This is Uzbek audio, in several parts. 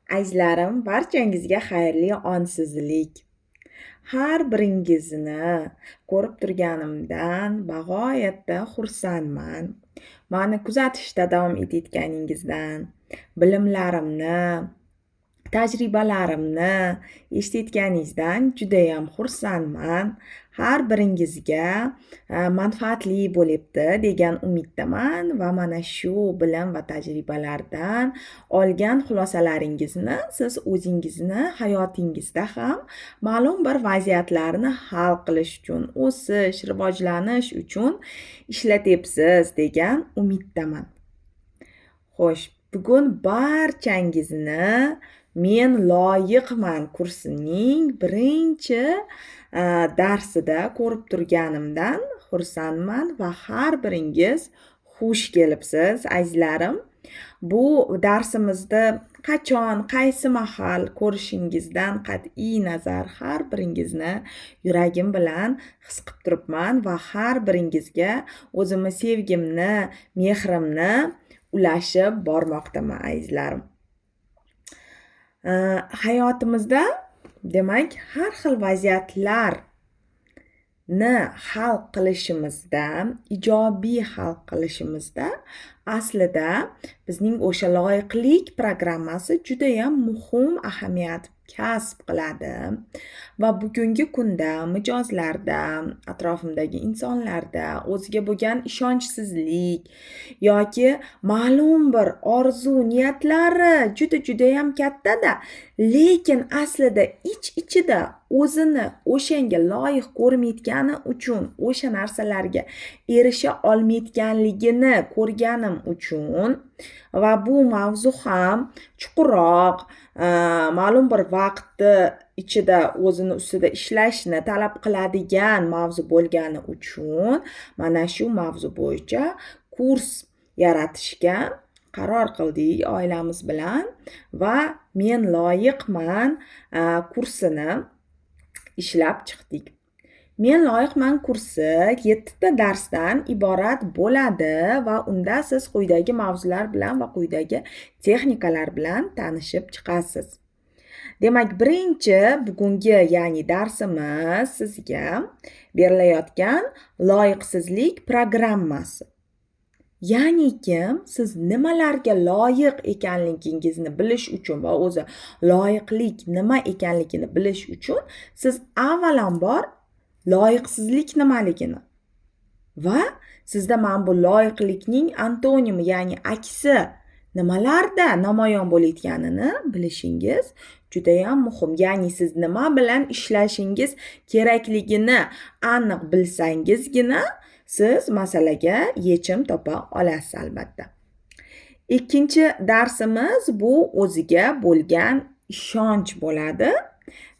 Azizlarim, barchangizga xayrli ongsizlik. Har biringizni ko'rib turganimdan bag'oyatda xursandman. Mani kuzatishda davom etayotganingizdan, bilimlarimni, tajribalarimni eshitayotganingizdan judayam xursandman. Har biringizga manfaatli bo'libdi degan umiddaman va mana shu bilim va tajribalardan olgan xulosalaringizni siz o'zingizni hayotingizda ham ma'lum bir vaziyatlarni hal qilish uchun, o'sish, rivojlanish uchun ishlatyapsiz degan umiddaman. Xo'sh, bugun barchangizni Men loyiqman kursining birinchi darsida ko'rib turganimdan xursandman va har biringiz xush kelibsiz, azizlarim. Bu darsimizni qachon, qaysi mahal ko'rishingizdan qat'iy nazar har biringizni yuragim bilan his qilib turibman va har biringizga o'zimni sevgimni, mehrimni ulashib bormoqdaman, azizlarim. Hayotimizda demak har xil vaziyatlarni hal qilishimizda, ijobiy hal qilishimizda aslida bizning o'sha loyiqlik programmasi juda ham muhim ahamiyat kasb qiladi va bugungi kunda mijozlarda, atrofimdagi insonlarda o'ziga bo'lgan ishonchsizlik yoki ma'lum bir orzu niyatlari juda ham kattada, lekin aslida ichida o'zini o'shanga loyiq ko'rmayotgani uchun, o'sha narsalarga erisha olmayotganligini ko'rganim uchun va bu mavzu ham chuqurroq, ma'lum bir vaqtni ichida o'zini ustida ishlashni talab qiladigan mavzu bo'lgani uchun mana shu mavzu bo'yicha kurs yaratishga qaror qildik oilamiz bilan va Men loyiqman kursini ishlab chiqdik. Men loyiqman kursi 7 ta darsdan iborat bo'ladi va unda siz quyidagi mavzular bilan va quyidagi texnikalar bilan tanishib chiqasiz. Demak, birinchi bugungi, ya'ni darsimiz sizga berilayotgan loyiqsizlik programmasi. Ya'niki, siz nimalarga loyiq ekanligingizni bilish uchun va o'zi loyiqlik nima ekanligini bilish uchun siz avvalambor loyiqsizlik nimaligini va sizda mana bu loyiqlikning antonimi, ya'ni aksi nimalarda namoyon bo'layotganini bilishingiz juda ham muhim. Ya'ni siz nima bilan ishlashingiz kerakligini aniq bilsangizgina siz masalaga yechim topa olasiz albatta. Ikkinchi darsimiz bu o'ziga bo'lgan ishonch bo'ladi.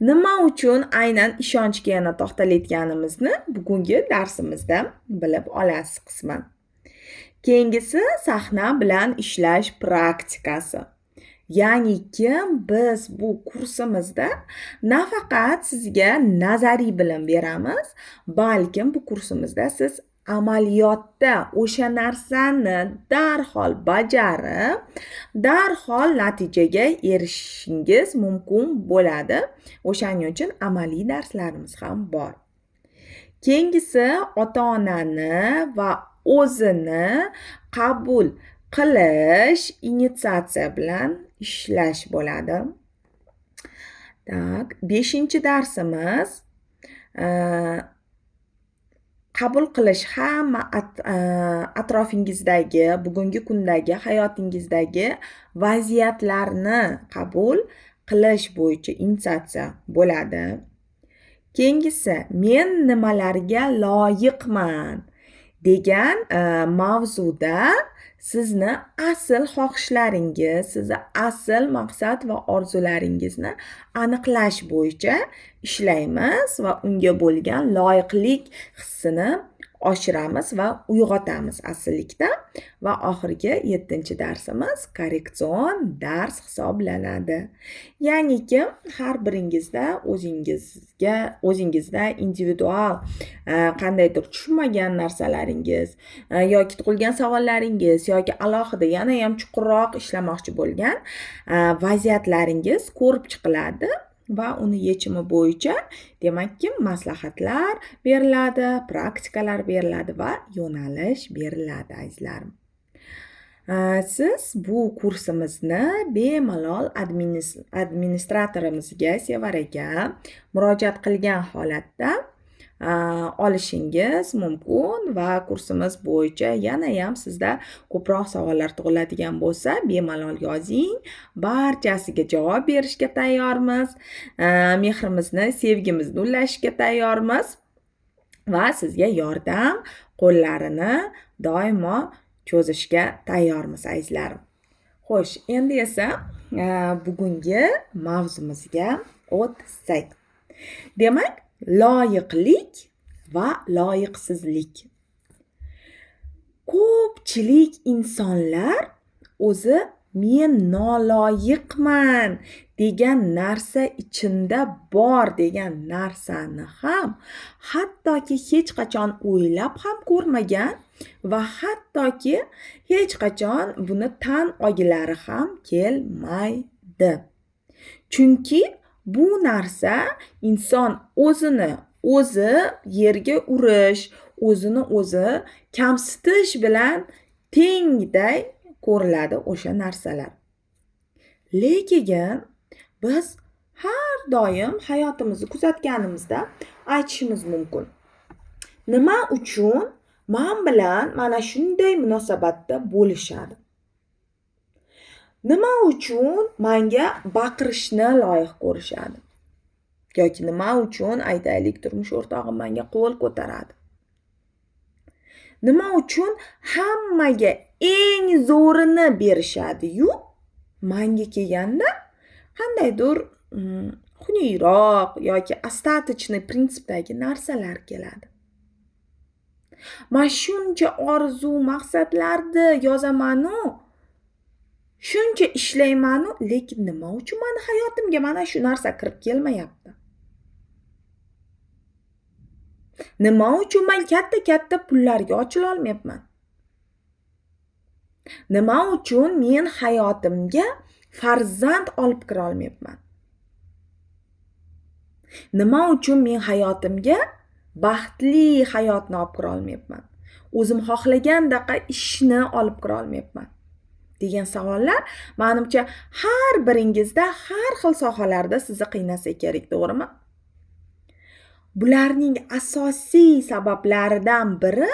Nima uchun aynan ishonchga yana to'xtalayotganimizni bugungi darsimizda bilib olasiz qisman. Keyingisi sahna bilan ishlash praktikasi. Ya'niki biz bu kursimizda nafaqat sizga nazariy bilim beramiz, balkim bu kursimizda siz amaliyotda o'sha narsani darhol bajarib, darhol natijaga erishishingiz mumkin bo'ladi. O'shaning uchun amaliy darslarimiz ham bor. Keyingisi ota-onani va o'zini qabul qilish, initiatsiya bilan ishlash bo'ladi. Tak, 5-darsimiz qabul qilish hamma atrofingizdagi, bugungi kundagi hayotingizdagi vaziyatlarni qabul qilish bo'yicha initiatsiya bo'ladi. Keyingisi men nimalarga loyiqman degan mavzuda sizni asl xohishlaringiz, sizni asl maqsad va orzularingizni aniqlash bo'yicha ishlaymiz va unga bo'lgan loyiqlik hissini oshiramiz va uyg'otamiz asillikda. Va oxirgi 7-darsimiz korreksion dars hisoblanadi. Ya'niki har biringizda o'zingizda individual qandaydir tushunmagan narsalaringiz yoki tug'ilgan savollaringiz yoki alohida yana ham chuqurroq ishlamoqchi bo'lgan vaziyatlaringiz ko'rib chiqiladi va uni yechimi bo'yicha demakki maslahatlar beriladi, praktikalar beriladi va yo'nalish beriladi azizlarim. Siz bu kursimizni bemalol administratorimizga Sevaraga murojaat qilgan holatda olishingiz mumkin va kursimiz bo'yicha yana ham sizda ko'proq savollar tug'iladigan bo'lsa bemalol yozing. Barchasiga javob berishga tayyormiz. Mehrimizni, sevgimizni ulashishga tayyormiz va sizga yordam qo'llarini doimo cho'zishga tayyormiz azizlarim. Xo'sh, endi esa bugungi mavzumizga o'tsak. Demak, loyiqlik va loyiqsizlik. Ko'pchilik insonlar o'zi men noloyiqman degan narsa ichimda bor degan narsani ham hattoki hech qachon o'ylab ham ko'rmagan va hattoki hech qachon buni tan olgilari ham kelmaydi. Chunki bu narsa inson o'zini o'zi yerga urish, o'zini o'zi kamsitish bilan tengday ko'riladi o'sha narsalar. Lekin biz har doim hayotimizni kuzatganimizda aytishimiz mumkin. Nima uchun men bilan mana shunday munosabatda bo'lishadi? Nima uchun menga baqirishni loyiq ko'rishadi? Yoki nima uchun aytaylik turmush o'rtog'im menga qo'l ko'taradi? Nima uchun hammaga eng zo'rini berishadi-yu, menga kelganda qandaydir xuniyroq yoki остаточный prinsipdagi narsalar keladi. Men shuncha orzu, maqsadlarni yozaman-u, shuncha ishlayman-u, lekin nima uchun meni hayotimga mana shu narsa kirib kelmayapti? Nima uchun men katta pullarga ochila olmayapman? Nima uchun men hayotimga farzand olib kira olmayapman? Nima uchun men hayotimga baxtli hayotni olib kira olmayapman? O'zim xohlagandaqa ishni olib kira olmayapman? degan savollar menimcha har biringizda har xil sohalarda sizni qiynasa kerak, to'g'rimi? Bularning asosiy sabablaridan biri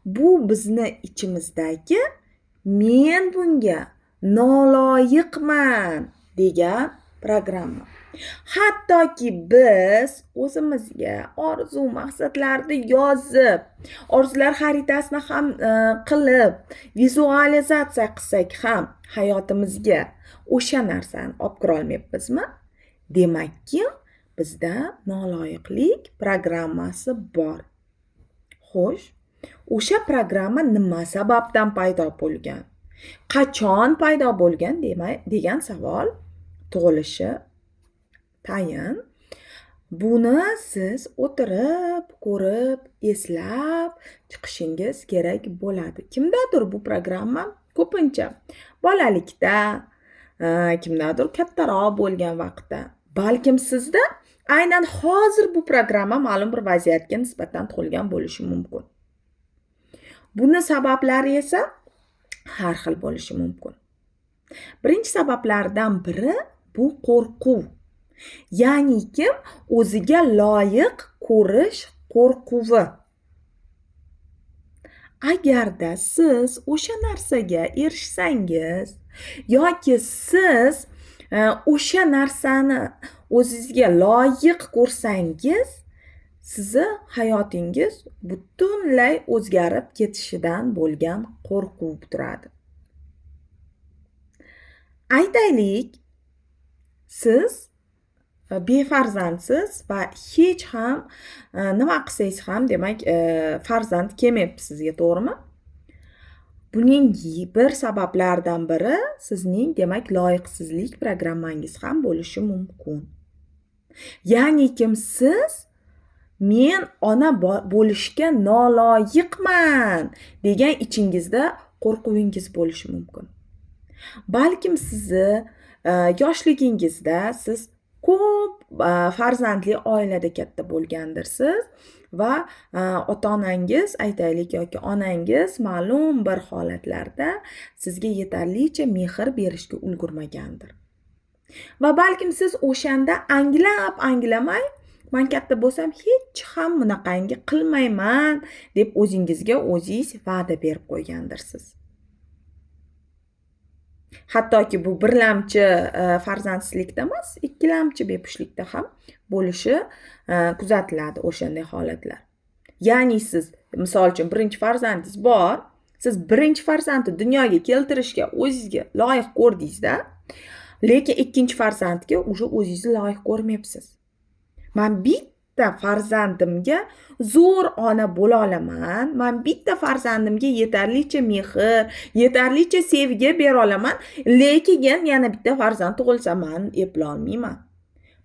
bu bizni ichimizdagi men bunga noloyiqman degan programma. Hattoki biz o'zimizga orzu maqsadlarni yozib, orzular xaritasini ham qilib, vizualizatsiya qilsak ham hayotimizga o'sha narsani olib kira olmayapmizmi? Demakki, bizda noloyiqlik programmasi bor. Xo'sh, o'sha programma nima sababdan paydo bo'lgan? Qachon paydo bo'lgan degan savol tug'ilishi tayin. Buni siz o'tirib, ko'rib, eslab chiqishingiz kerak bo'ladi. Kimdadir bu programma ko'pincha bolalikda, kimdadir kattaroq bo'lgan vaqtda, balkim sizda aynan hozir bu programma ma'lum bir vaziyatga nisbatan tug'ilgan bo'lishi mumkin. Buni sabablari esa har xil bo'lishi mumkin. Birinchi sabablardan biri bu qo'rquv. Ya'ni kim o'ziga loyiq ko'rish qo'rquvi. Agarda siz o'sha narsaga erishsangiz yoki siz o'sha narsani o'zingizga loyiq ko'rsangiz, sizni hayotingiz butunlay o'zgarib ketishidan bo'lgan qo'rquv turadi. Aytaylik, siz befarzandsiz va hech ham nima qilsangiz ham demak farzand kelmayapti sizga, to'g'rimi? Buning bir sabablaridan biri sizning demak loyiqsizlik programmangiz ham bo'lishi mumkin. Ya'ni siz men ona bo'lishga noloyiqman degan ichingizda qo'rquvingiz bo'lishi mumkin. Balkim sizni yoshligingizda siz ko'p farzandli oilada katta bo'lgandirsiz va ota-onangiz aytaylik yoki onangiz ma'lum bir holatlarda sizga yetarlicha mehr berishga ulgurmagandir. Va balkim siz o'shanda anglamay men katta bo'lsam hech ham bunaqangi qilmayman deb o'zingizga o'zingiz va'da berib qo'ygandirsiz. Hattoki bu birlamchi farzandsizlikda emas, ikkilamchi bepushtlikda ham bo'lishi kuzatiladi o'shanday holatlar. Ya'ni siz misol uchun birinchi farzandingiz bor, siz birinchi farzandni dunyoga keltirishga o'zingizga loyiq ko'rdingizda, lekin ikkinchi farzandga o'zingizni loyiq ko'rmayapsiz. Men bitta farzandimga zo'r ona bo'la olaman, men bitta farzandimga yetarlicha mehr, yetarlicha sevgi bera olaman, lekin yana bitta farzand tug'ilsa men eplay olmayman.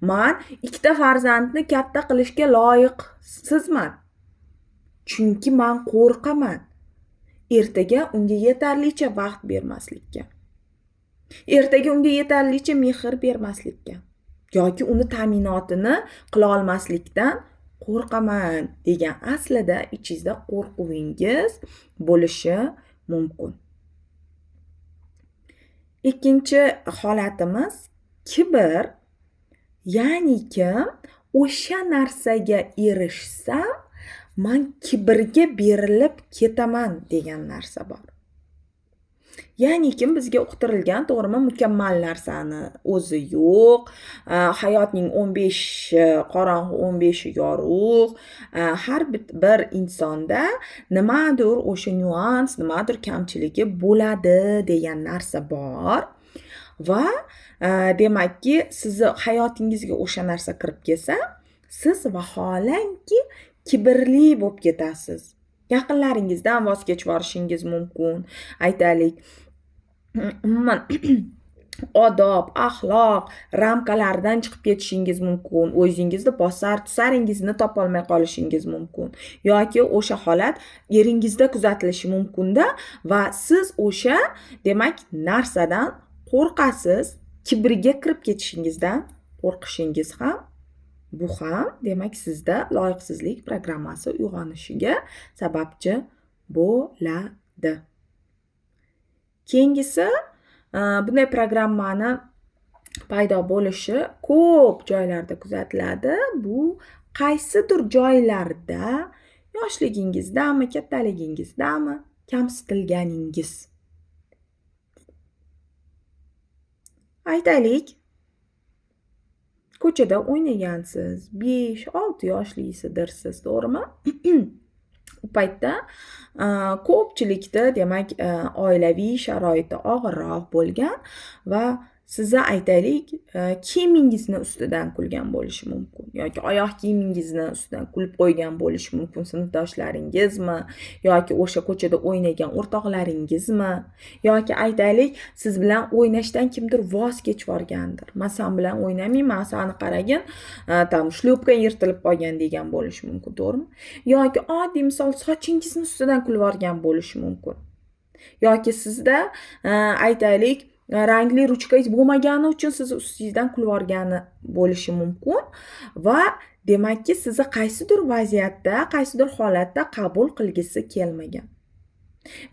Men ikkita farzandni katta qilishga loyiqsizman. Chunki men qo'rqaman ertaga unga yetarlicha vaqt bermaslikka. Ertaga unga yetarlicha mehr bermaslikka yoki uni ta'minotini qila olmaslikdan qo'rqaman degan aslida ichingizda qo'rquvingiz bo'lishi mumkin. Ikkinchi holatimiz kibr. Ya'ni o'sha narsaga erishsam men kibrga berilib ketaman degan narsa bor. Ya'ni bizga uqtirilgan, to'g'rimi, mukammal narsani o'zi yo'q, hayotning 15 qorong'u 15 yorug', har bir insonda nimadir o'sha nyuans, nimadir kamchiligi bo'ladi degan narsa bor va demakki sizni hayotingizga o'sha narsa kirib kelsa, siz vaholanki kibrli bo'lib ketasiz. Yaqinlaringizdan voz kechib yuborishingiz mumkin. Aytaylik, umuman odob, axloq ramkalaridan chiqib ketishingiz mumkin. O'zingizni bosar tusaringizni topolmay qolishingiz mumkin. Yoki o'sha holat eringizda kuzatilishi mumkin-da va siz o'sha demak narsadan qo'rqasiz, kibriga kirib ketishingizdan qo'rqishingiz ham bu ham demak sizda loyiqsizlik programmasi uyg'onishiga sababchi bo'ladi. Keyingisi bunday programmani paydo bo'lishi ko'p joylarda kuzatiladi. Bu qaysidir joylarda yoshligingizdami, kattaligingizdami kamsitilganingiz. Aytaylik, ko'chada o'ynagansiz, 5-6 yoshliksiz, to'g'rimi? U paytda ko'pchilikda demak oilaviy sharoiti og'irroq bo'lgan va sizni aytaylik kiyimingizni ustidan kulgan bo'lishi mumkin yoki oyoq kiyimingizni ustidan kulib qo'ygan bo'lishi mumkin sinfdoshlaringizmi yoki o'sha ko'chada o'ynagan o'rtoqlaringizmi yoki aytaylik siz bilan o'ynashdan kimdir voz kechib yuborgandir. Men sen bilan o'ynamayman, seni qaragin, tam shlyopka yirtilib qolgan degan bo'lishi mumkin, to'g'rimi? Yoki oddiy misol sochingizni ustidan kulib yuborgan bo'lishi mumkin. Yoki sizda aytaylik rangli ruchkangiz bo'lmagani uchun siz ustingizdan kulib yuborgani bo'lishi mumkin va demakki sizni qaysidir vaziyatda, qaysidir holatda qabul qilgisi kelmagan.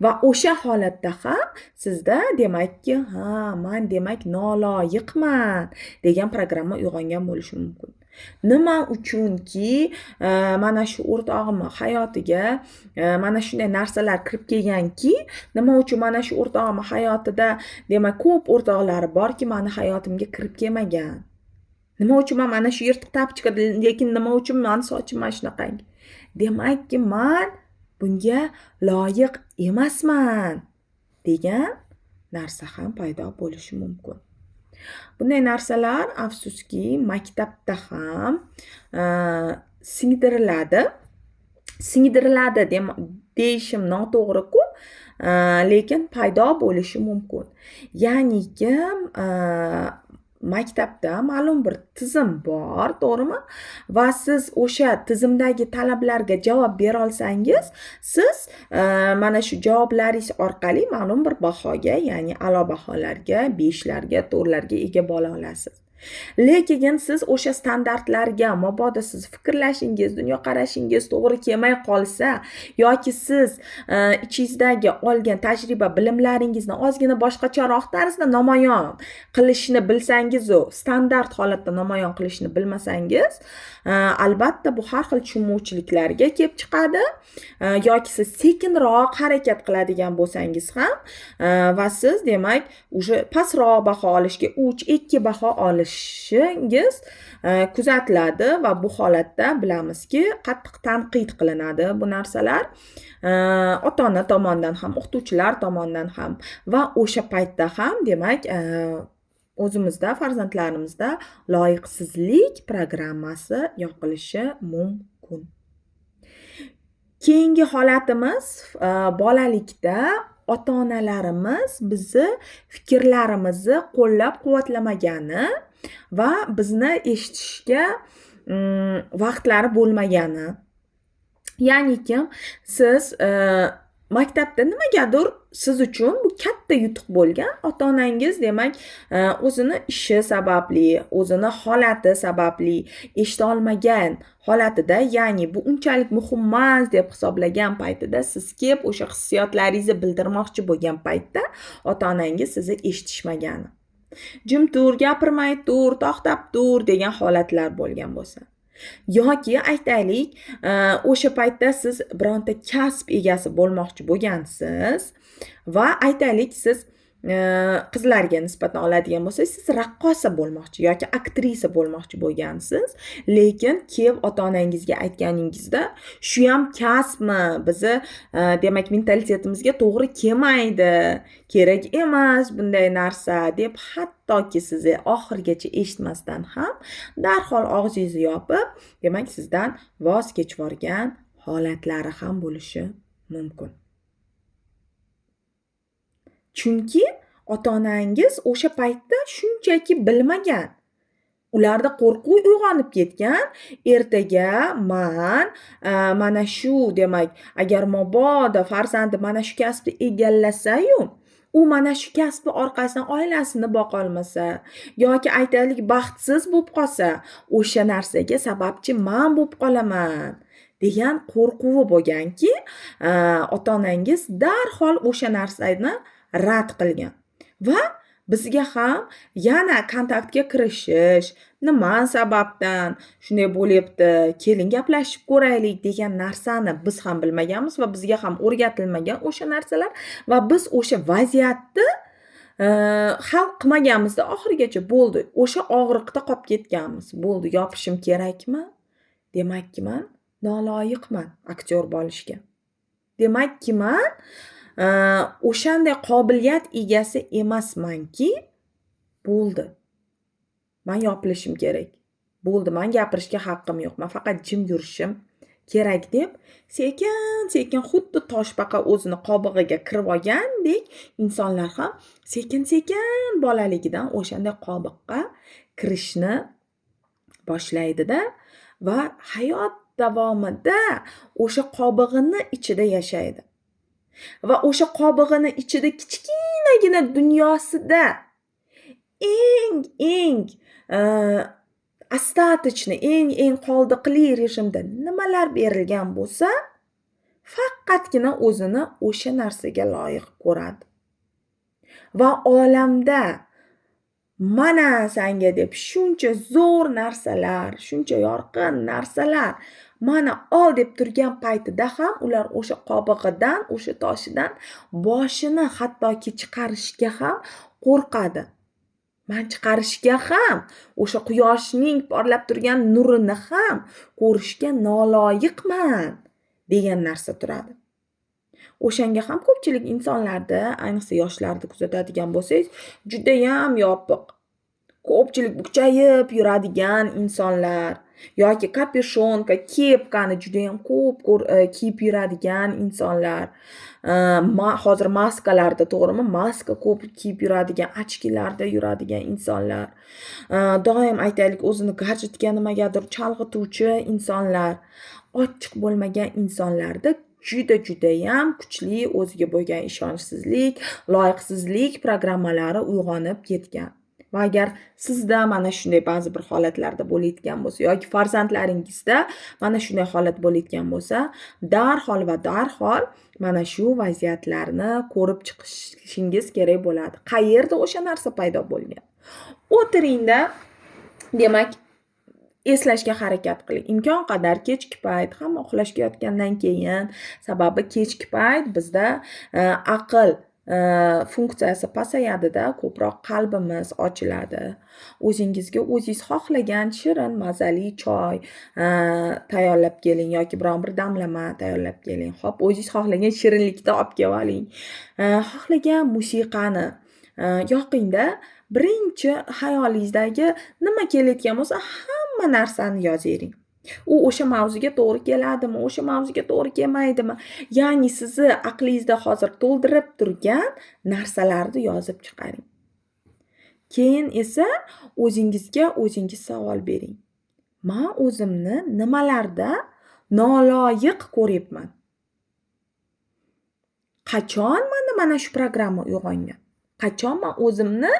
Va o'sha holatda ham sizda demakki, men demak noloyiqman degan programma uyg'ongan bo'lishi mumkin. Nima uchunki mana shu o'rtog'imni hayotiga mana shunday narsalar kirib kelganki, nima uchun mana shu o'rtog'imni hayotida demak ko'p o'rtoqlari borki, meni hayotimga kirib kelmagan. Nima uchun men mana shu yirtiq tapchika, lekin nima uchun men sochim mana shunaqangi? Demakki, men bunga loyiq emasman degan narsa ham paydo bo'lishi mumkin. Bunday narsalar afsuski maktabda ham singdiriladi. Singdiriladi deyishim noto'g'ri-ku, lekin paydo bo'lishi mumkin. Ya'niki, maktabda ma'lum bir tizim bor, to'g'rimi? Va siz o'sha tizimdagi talablarga javob bera olsangiz, siz mana shu javoblaringiz orqali ma'lum bir bahoga, ya'ni a'lo baholarga, 5larga, 4larga ega bo'la olasiz. Lekin siz o'sha standartlarga mabodo siz fikrlashingiz, dunyoqarashingiz to'g'ri kelmay qolsa yoki siz ichingizdagi olgan tajriba, bilimlaringizni ozgina boshqacharoq tarzda namoyon qilishni bilsangiz, standart holatda namoyon qilishni bilmasangiz, albatta bu har xil tushunmovchiliklarga kelib chiqadi. Yoki siz sekinroq harakat qiladigan bo'lsangiz ham va siz demak o'sha pastroq baho olishga 3-2 baho olishingiz kuzatiladi va bu holatda bilamizki, qattiq tanqid qilinadi bu narsalar. Ota-ona tomonidan ham, o'qituvchilar tomonidan ham va o'sha paytda ham demak o'zimizda, farzandlarimizda loyiqsizlik programmasi yoqilishi mumkin. Keyingi holatimiz bolalikda ota-onalarimiz bizni fikrlarimizni qo'llab-quvvatlamagani va bizni eshitishga vaqtlari bo'lmagani. Ya'niki, siz maktabda nimagadir siz uchun bu katta yutuq bo'lgan. Ota-onangiz demak o'zini ishi sababli, o'zini holati sababli eshita olmagan holatida, ya'ni bu unchalik muhim emas deb hisoblagan paytida siz kelib o'sha hissiyotlaringizni bildirmoqchi bo'lgan paytda ota-onangiz sizni eshitishmagani. Jim tur, gapirmay tur, to'xtab tur degan holatlar bo'lgan bo'lsa. Yoki aytaylik, o'sha paytda siz bironta kasb egasi bo'lmoqchi bo'lgansiz va aytaylik siz qizlarga nisbatan oladigan bo'lsak, siz raqqosa bo'lmoqchi yoki aktrisa bo'lmoqchi bo'lgansiz, lekin kelib ota-onangizga aytganingizda, shu ham kasbmi, bizni demak mentalitetimizga to'g'ri kelmaydi, kerak emas bunday narsa deb hattoki sizni oxirigacha eshitmasdan ham darhol og'zingizni yopib, demak sizdan voz kechib yuborgan holatlari ham bo'lishi mumkin. Chunki ota-onangiz o'sha paytda shunchaki bilmagan. Ularda qo'rquv uyg'onib ketgan. Ertaga mana shu demak, agar mabodo farzandi mana shu kasbni egallasa-yu, u mana shu kasbi orqasidan oilasini boqa olmasa yoki aytaylik baxtsiz bo'lib qolsa, o'sha narsaga sababchi men bo'lib qolaman degan qo'rquvi bo'lganki, ota-onangiz darhol o'sha narsani rad qilgan va bizga ham yana kontaktga kirishish, nima sababdan shunday bo'lyapti, keling gaplashib ko'raylik degan narsani biz ham bilmaganmiz va bizga ham o'rgatilmagan o'sha narsalar va biz o'sha vaziyatni hal qilmaganmizda oxirigacha bo'ldi. O'sha og'riqda qolib ketganmiz. Bo'ldi, yopishim kerakmi? Demakki men noloyiqman aktyor bo'lishga. Demakki men o'shanday qobiliyat egasi emasmanki, bo'ldi. Men yopilishim kerak. Bo'ldi, men gapirishga haqqim yo'q. Men faqat jim yurishim kerak deb sekin-sekin xuddi toshbaqa o'zini qobig'iga kirib olgandek insonlar ham sekin-sekin bolaligidan o'shanday qobiqqa kirishni boshlaydi-da va hayot davomida o'sha qobig'ini ichida yashaydi. Va o'sha qobig'ini ichida kichkinagina dunyosida eng остаточный, eng qoldiqli rejimda nimalar berilgan bo'lsa, faqatgina o'zini o'sha narsaga loyiq ko'radi. Va olamda mana sanga deb shuncha zo'r narsalar, shuncha yorqin narsalar mana ol deb turgan paytida ham ular o'sha qobig'idan, o'sha toshidan boshini hattoki chiqarishga ham qo'rqadi. Men chiqarishga ham, o'sha quyoshning porlab turgan nurini ham ko'rishga noloyiqman degan narsa turadi. O'shanga ham ko'pchilik insonlarda, ayniqsa yoshlarda kuzatadigan bo'lsangiz, juda ham yopiq. ko'pchilik bukchayib yuradigan insonlar yoki kapюшонка, kepkani juda ham ko'p kiyib yuradigan insonlar, hozir maskalarda, to'g'rimi? Maska ko'p kiyib yuradigan, ochkilarda yuradigan insonlar, doim aytaylik o'zini gadjetga nimagadir chalg'ituvchi insonlar, ochiq bo'lmagan insonlarda judayam kuchli o'ziga bo'lgan ishonchsizlik, loyiqsizlik programmalari uyg'onib ketgan. Va agar sizda mana shunday ba'zi bir holatlarda bo'layotgan bo'lsa yoki farzandlaringizda mana shunday holat bo'layotgan bo'lsa, darhol mana shu vaziyatlarni ko'rib chiqishingiz kerak bo'ladi. Qayerda o'sha narsa paydo bo'lgan? O'tiringda, demak, eslashga harakat qiling. Imkon qadar kechki payt, hamma uxlashga yotgandan keyin, sababi kechki payt bizda aql funksiyasi pasayadi-da, ko'proq qalbimiz ochiladi. O'zingizga o'zingiz xohlagan shirin, mazali choy tayyorlab keling yoki biron bir damlama tayyorlab keling. Xo'p, o'zingiz xohlagan shirinlikni olib kelib oling. Xohlagan musiqani yoqing-da. Birinchi hayolingizdagi nima kelayotgan bo'lsa, hamma narsani yozing. U o'sha mavzuga to'g'ri keladimi, o'sha mavzuga to'g'ri kelmaydimi? Ya'ni sizni aqlingizda hozir to'ldirib turgan narsalarni yozib chiqaring. Keyin esa o'zingizga o'zingiz savol bering. Men o'zimni nimalarda noloyiq ko'ryapman? Qachon mana shu programma uyg'ongan? Qachon men o'zimni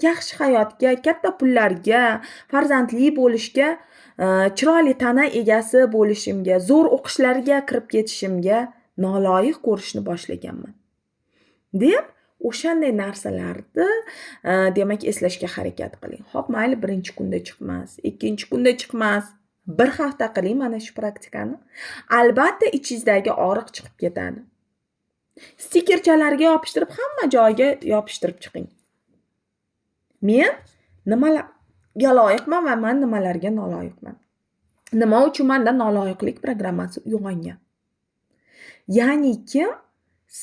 yaxshi hayotga, katta pullarga, farzandli bo'lishga, chiroyli tana egasi bo'lishimga, zo'r o'qishlarga kirib ketishimga noloyiq ko'rishni boshlaganman deb o'shanday narsalarni demak eslashga harakat qiling. Xo'p, mayli birinchi kunda chiqmas, ikkinchi kunda chiqmas, bir hafta qiling mana shu praktikani. Albatta ichingizdagi og'riq chiqib ketadi. Stikerchalarga yopishtirib, hamma joyga yopishtirib chiqing. Men nimalarga loyiqman va men nimalarga noloyiqman? Nima uchun menda noloyiqlik programmasi uyg'ongan? Ya'ni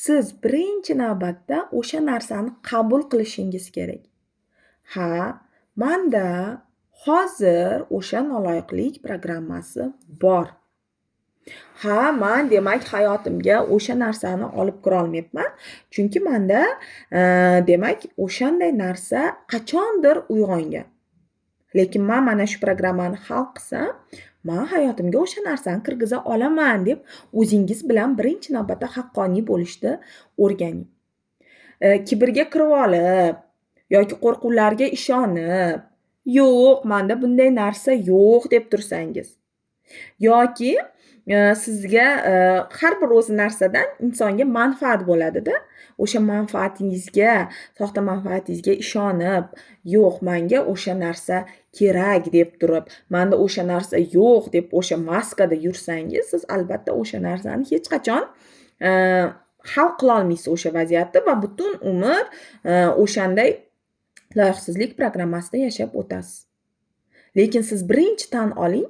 siz birinchi navbatda o'sha narsani qabul qilishingiz kerak. Ha, menda hozir o'sha noloyiqlik programmasi bor. Ha, men demak hayotimga o'sha narsani olib kira olmayapman, chunki menda demak o'shanday narsa qachondir uyg'ongan. Lekin men mana shu programmani hal qilsam, men hayotimga o'sha narsani kirgiza olaman deb o'zingiz bilan birinchi navbatda haqqoniy bo'lishni o'rganing. Kibrga kirib olib yoki qo'rquvlarga ishonib, yo'q, menda bunday narsa yo'q deb tursangiz yoki sizga har bir o'zi narsadan insonga manfaat bo'ladi-da. O'sha manfaatingizga, soxta manfaatingizga ishonib, yo'q, menga o'sha narsa kerak deb turib, menda o'sha narsa yo'q deb o'sha maskada yursangiz, siz albatta o'sha narsani hech qachon hal qila olmaysiz o'sha vaziyatni va butun umr o'shanday loyiqsizlik programmasida yashab o'tasiz. Lekin siz birinchi tan oling,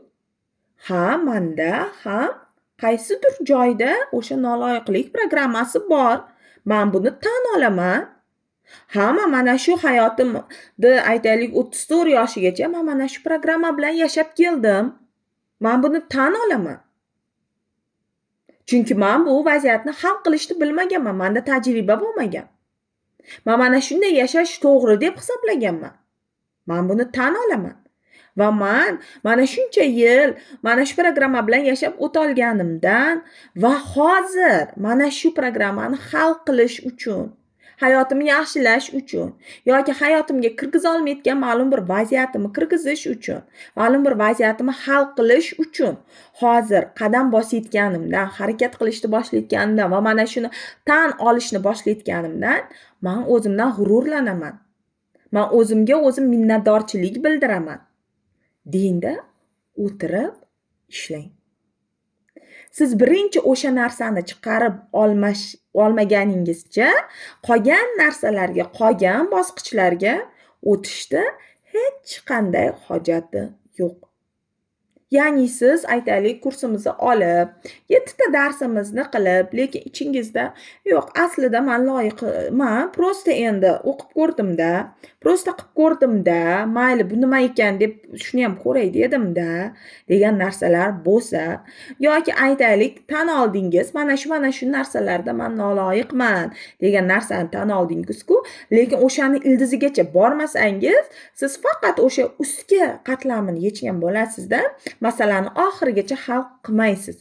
ha, menda ham qaysidir joyda o'sha noloyiqlik programmasi bor. Men buni tan olaman. Hamma mana shu hayotimni aytaylik 34 yoshigacha men mana shu programma bilan yashab keldim. Men buni tan olaman. Chunki men bu vaziyatni hal qilishni bilmaganman. Menda tajriba bo'lmagan. Men mana shunday yashash to'g'ri deb hisoblaganman. Men buni tan olaman. Va men mana shuncha yil mana shu programma bilan yashab o'tolganimdan va hozir mana shu programmani hal qilish uchun, hayotimni yaxshilash uchun yoki hayotimga kirgiza olmayotgan ma'lum bir vaziyatimni kirgizish uchun, ma'lum bir vaziyatimni hal qilish uchun hozir qadam bosayotganimdan, harakat qilishni boshlayotganimdan va mana shuni tan olishni boshlayotganimdan men o'zimdan g'ururlanaman. Men o'zimga o'zim minnatdorchilik bildiraman. Deyinda o'tirib ishlang. Siz birinchi o'sha narsani chiqarib olmaganingizcha qolgan narsalarga, qolgan bosqichlarga o'tishda hech qanday hojati yo'q. Ya'ni siz aytaylik kursimizni olib, 7 ta darsimizni qilib, lekin ichingizda yo'q, aslida man prosta endi o'qib ko'rdimda, prosta qilib ko'rdimda, mayli bu nima ekan deb shuni ham ko'ray dedimda degan narsalar bo'lsa, yoki aytaylik tan oldingiz, mana shu narsalarda man noloyiqman degan narsani tan oldingiz-ku, lekin o'shani ildizigacha bormasangiz, siz faqat o'sha ustki qatlamini yechgan bo'lasizda, masalani oxirigacha hal qilmaysiz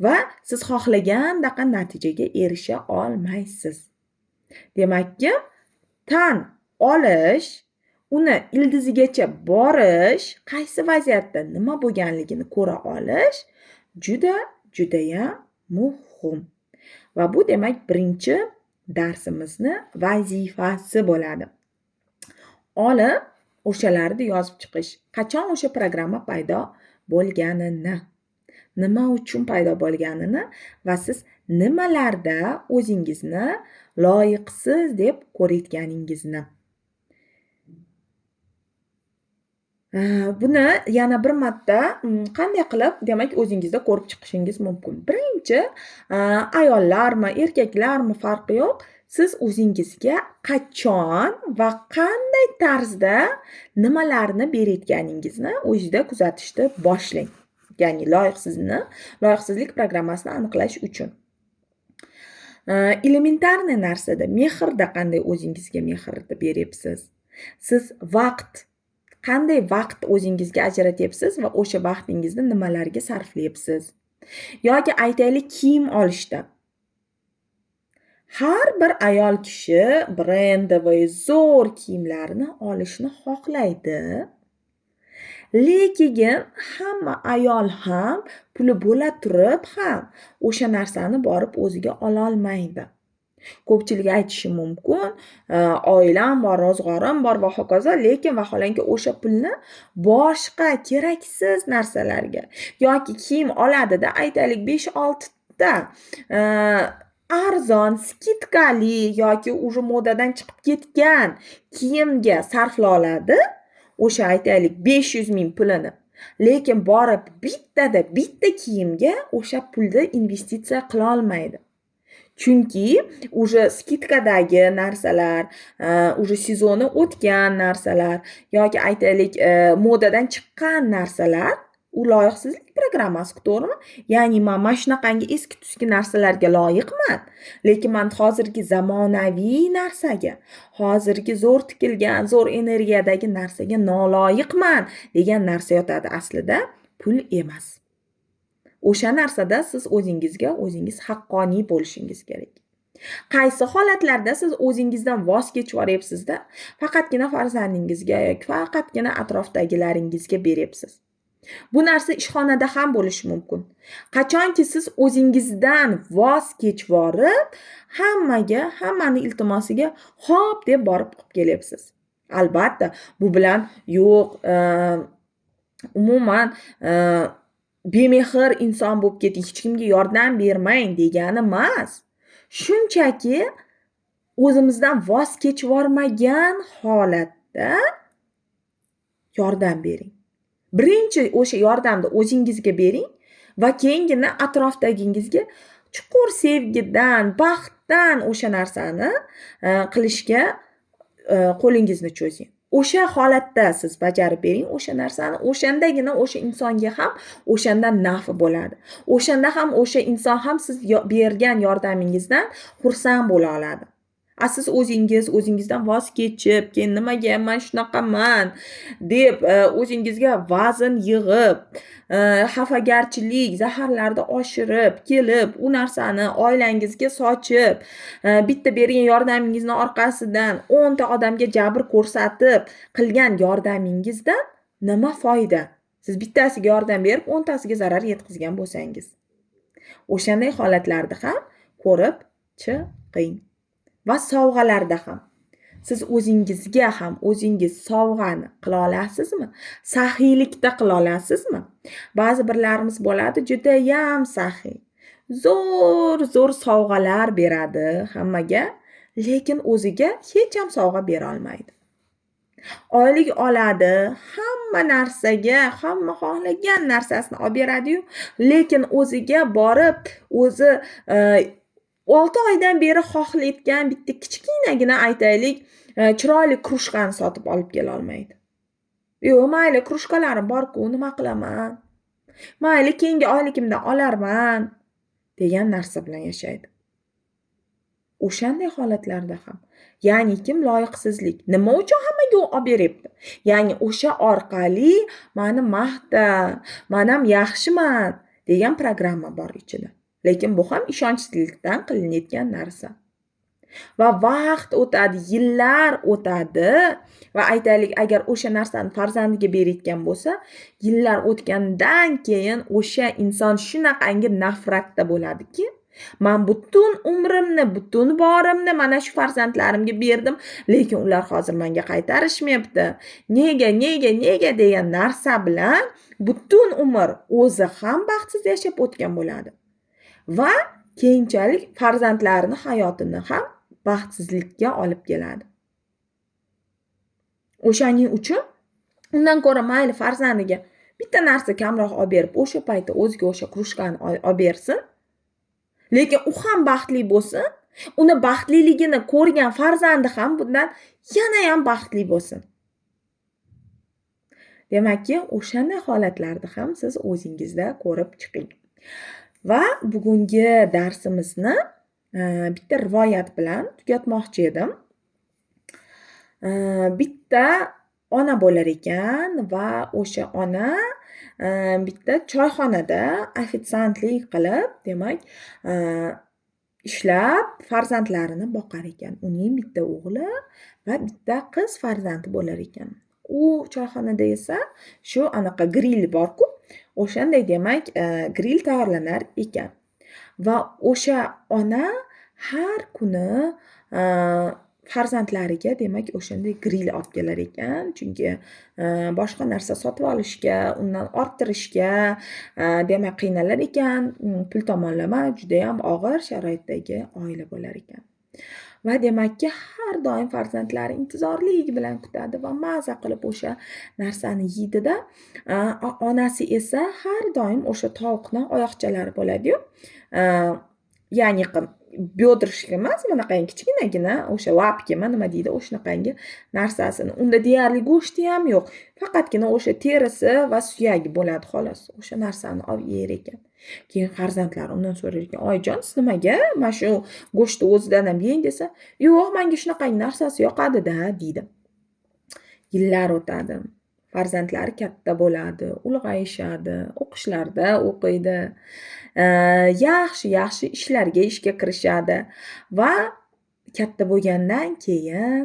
va siz xohlagandaqa natijaga erisha olmaysiz. Demakki, tan olish, uni ildizigacha borish, qaysi vaziyatda nima bo'lganligini ko'ra olish judayam muhim. Va bu demak birinchi darsimizni vazifasi bo'ladi. Olib, o'shalarni yozib chiqish. Qachon o'sha programma paydo bo'lganini, nima uchun paydo bo'lganini va siz nimalarda o'zingizni loyiqsiz deb ko'rayotganingizni. Buni yana bir marta qanday qilib demak o'zingizda ko'rib chiqishingiz mumkin. Birinchi, ayollarmi, erkaklarmi farqi yo'q. Siz o'zingizga qachon va qanday tarzda nimalarni berayotganingizni o'zingizda kuzatishni boshlang. Ya'ni loyiqsizlik programmasini aniqlash uchun. Elementarniy narsada, mehrda qanday o'zingizga mehrni beryapsiz? Siz qanday vaqt o'zingizga ajratyapsiz va o'sha vaqtingizni nimalarga sarflayapsiz? Yoki aytaylik kiyim olishda. Har bir ayol kishi brendoviy zo'r kiyimlarni olishni xohlaydi. Lekin hamma ayol ham puli bo'la turib ham o'sha narsani borib o'ziga ola olmaydi. Ko'pchilik aytishi mumkin, oilam bor, ro'zg'orim bor va hokazo, lekin vaholanki o'sha pulni boshqa keraksiz narsalarga yoki kiyim oladida, aytaylik 5-6 ta arzon, skitkali yoki уже modadan chiqib ketgan kiyimga sarfla oladi. O'sha aytaylik 500 ming pulini. Lekin borib bitta kiyimga o'sha pulni investitsiya qila olmaydi. Chunki уже skitkadagi narsalar, уже sezoni o'tgan narsalar yoki aytaylik modadan chiqqan narsalar u loyiqsizlik programmasi, to'g'rimi? Ya'ni men mana shunaqangi eski-tuski narsalarga loyiqman, lekin men hozirgi zamonaviy narsaga, hozirgi zo'r tikilgan, zo'r energiyadagi narsaga noloyiqman degan narsa yotadi aslida, pul emas. O'sha narsada siz o'zingiz haqqoniy bo'lishingiz kerak. Qaysi holatlarda siz o'zingizdan voz kechib yuboryapsizda, faqatgina farzandingizga yoki faqatgina atrofdagilaringizga beryapsiz. Bu narsa ishxonada ham bo'lishi mumkin. Qachonki siz o'zingizdan voz kechib borib, hammani iltimosiga xo'p deb borib qilib kelyapsiz. Albatta, bu bilan yo'q, umuman bemehr inson bo'lib keting, hech kimga yordam bermang degani emas. Shunchaki o'zimizdan voz kechib bormagan holatda yordam bering. Birinchi o'sha yordamni o'zingizga bering va keyingina atrofdagingizga chuqur sevgidan, baxtdan o'sha narsani qilishga qo'lingizni cho'zing. O'sha holatda siz bajarib bering o'sha narsani, o'shandagina o'sha insonga ham o'shandan nafi bo'ladi. O'shanda ham o'sha inson ham siz bergan yordamingizdan xursand bo'la oladi. Siz o'zingizdan voz kechib, keyin nimaga men shunaqaman deb o'zingizga vazn yig'ib, xafagarchilik, zaharlarni oshirib, kelib u narsani oilangizga sochib, bitta bergan yordamingizni orqasidan 10 ta odamga jabr ko'rsatib qilgan yordamingizdan nima foyda? Siz bittasiga yordam berib, 10 tasiga zarar yetkazgan bo'lsangiz. O'shanday holatlarda ham ko'rib chiqing. Va sovg'alarda ham. Siz o'zingizga ham o'zingiz sovg'ani qila olasizmi? Saxiylikda qila olasizmi? Ba'zi birlarimiz bo'ladi, juda ham saxiy. Zo'r sovg'alar beradi hammaga, lekin o'ziga hech ham sovg'a bera olmaydi. Oylik oladi, hamma narsaga, hamma xohlagan narsasini olib beradi-yu, lekin o'ziga borib, o'zi 6 oydan beri xohlayotgan bitta kichkinagina aytaylik, chiroyli krujkani sotib olib kelolmaydi. Yo'q, mayli, krujkalarim bor-ku, nima qilaman? Mayli, keyingi oyligimdan olarman degan narsa bilan yashaydi. O'shanday holatlarda ham, ya'ni kim loyiqsizlik. Nima uchun hammaga olib beryapti? Ya'ni o'sha orqali mani maqta, men ham yaxshiman degan programma bor ichida. Lekin bu ham ishonchsizlikdan qilinayotgan narsa. Va vaqt o'tadi, yillar o'tadi va aytaylik, agar o'sha narsani farzandiga berayotgan bo'lsa, yillar o'tgandan keyin o'sha inson shunaqangi nafratda bo'ladiki, men butun umrimni, butun borimni mana shu farzandlarimga berdim, lekin ular hozir menga qaytarishmayapti. Nega degan narsa bilan butun umr o'zi ham baxtsiz yashab o'tgan bo'ladi. Va keyinchalik farzandlarini hayotini ham baxtsizlikka olib keladi. O'shaning uchun undan ko'ra mayli farzandiga bitta narsa kamroq olib berib, o'sha paytda o'ziga o'sha krujkani olib bersin. Lekin u ham baxtli bo'lsin, uni baxtliligini ko'rgan farzandi ham bundan yana ham baxtli bo'lsin. Demakki, o'shanday holatlarni ham siz o'zingizda ko'rib chiqing. Va bugungi darsimizni bitta rivoyat bilan tugatmoqchi edim. Bitta ona bo'lar ekan va o'sha ona bitta choyxonada ofitsiantlik qilib, demak, ishlab farzandlarini boqar ekan. Uning bitta o'g'li va bitta qiz farzandi bo'lar ekan. U choyxonada esa shu anaqa grill bor-ku, o'shanday demak, grill tayyorlanar ekan. Va o'sha ona har kuni farzandlariga demak o'shanday grill olib kelar ekan. Chunki boshqa narsa sotib olishga, undan orttirishga demak qiynalar ekan. Pul tomonlama juda ham og'ir sharoitdagi oila bo'lar ekan. Va demakki har doim farzandlari intizorlik bilan kutadi va maza qilib o'sha narsani yeydida, onasi esa har doim o'sha tovuqni oyoqchalari bo'ladi-yu, ya'ni byodrashka emas, bunaqangi kichkinagina o'sha lapkami nima deydi, o'shanaqangi narsasini. Unda deyarli go'shti ham yo'q. Faqatgina o'sha terisi va suyagi bo'ladi xolos. O'sha narsani olib yer ekan. Keyin farzandlar undan so'rar ekan: "Oyijon, siz nimaga mana shu go'shtni o'zidan ham yeng?" desa, "Yo'q, menga shunaqangi narsasi yoqadi-da", deydi. Yillar o'tadi. Farzandlari katta bo'ladi, ulg'ayishadi, o'qishlarda o'qiydi. Yaxshi ishga kirishadi va katta bo'lgandan keyin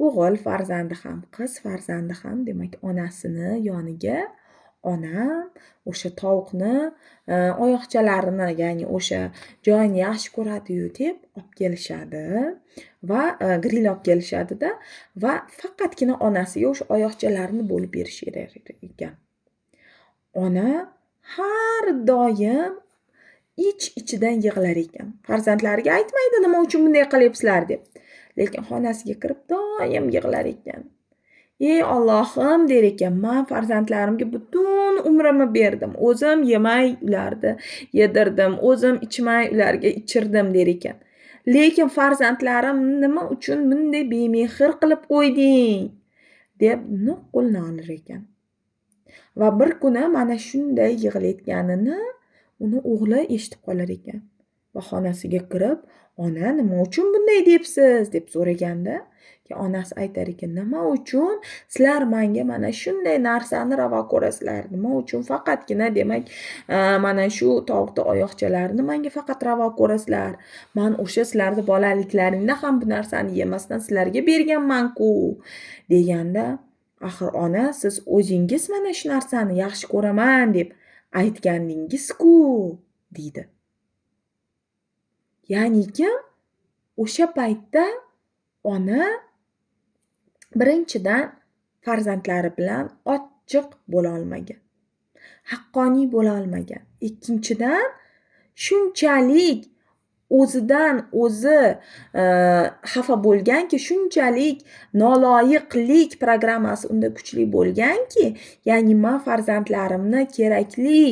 o'g'il farzandi ham, qiz farzandi ham demak onasini yoniga onam o'sha tovuqni oyoqchalarini, ya'ni o'sha joyini yaxshi ko'radi-yu deb olib kelishadi va grill olib kelishadi-da va faqatgina onasiga o'sha oyoqchalarini bo'lib berishar ekan. Ona har doim ichidan yig'lar ekan. Farzandlariga aytmaydi nima uchun bunday qilyapsizlar deb. Lekin xonasiga kirib doim yig'lar ekan. Ey Allohim der ekan, men farzandlarimga butun umrimni berdim. O'zim yemay ularni yedirdim, o'zim ichmay ularga ichirdim der ekan. Lekin farzandlarim nima uchun bunday bemehr qilib qo'yding deb nuqulni olar ekan. Va bir kuni mana shunday yig'layotganini uni o'g'li eshitib qolar ekan. Va xonasiga kirib, "Ona, nima uchun bunday debsiz?" deb so'raganda, onasi aytar ekan: "Nima uchun sizlar menga mana shunday narsani ravo ko'rasizlar? Nima uchun faqatgina demak mana shu tovuqning oyoqchalarini menga faqat ravo ko'rasizlar? Men o'sha sizlarning bolaliklaringda ham bu narsani yemasdan sizlarga berganman-ku" deganda, "Axir ona, siz o'zingiz mana shu narsani yaxshi ko'raman deb aytgandingiz-ku", deydi. Ya'niki o'sha paytda ona birinchidan farzandlari bilan ochiq bo'la olmagan. Haqqoniy bo'la olmagan. Ikkinchidan shunchalik o'zidan o'zi xafa bo'lganki, shunchalik noloyiqlik programmasi unda kuchli bo'lganki, ya'ni men farzandlarimni kerakli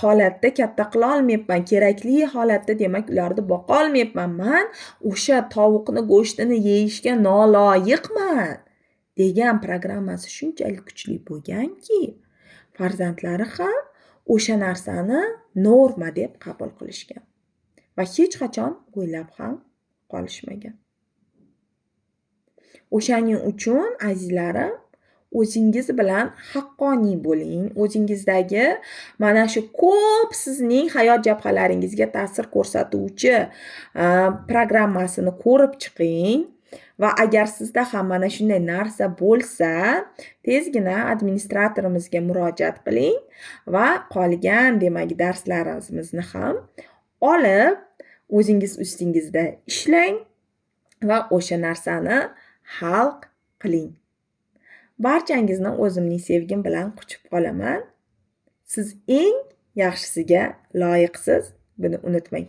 holatda katta qila olmayapman, kerakli holatda demak ularni boqa olmayapman, men o'sha tovuqni go'shtini yeyishga noloyiqman degan programmasi shunchalik kuchli bo'lganki, farzandlari ham o'sha narsani norma deb qabul qilishgan va hech qachon o'ylab ham qolishmagan. O'shaning uchun azizlarim, o'zingiz bilan haqqoniy bo'ling. O'zingizdagi mana shu ko'p sizning hayot jabhalaringizga ta'sir ko'rsatuvchi programmasini ko'rib chiqing. Va agar sizda ham mana shunday narsa bo'lsa, tezgina administratorimizga murojaat qiling va qolgan demak darslarimizni ham olib, o'zingiz ustingizda ishlang va o'sha narsani hal qiling. Barchangizni o'zimning sevgim bilan quchib qolaman. Siz eng yaxshisiga loyiqsiz, buni unutmang.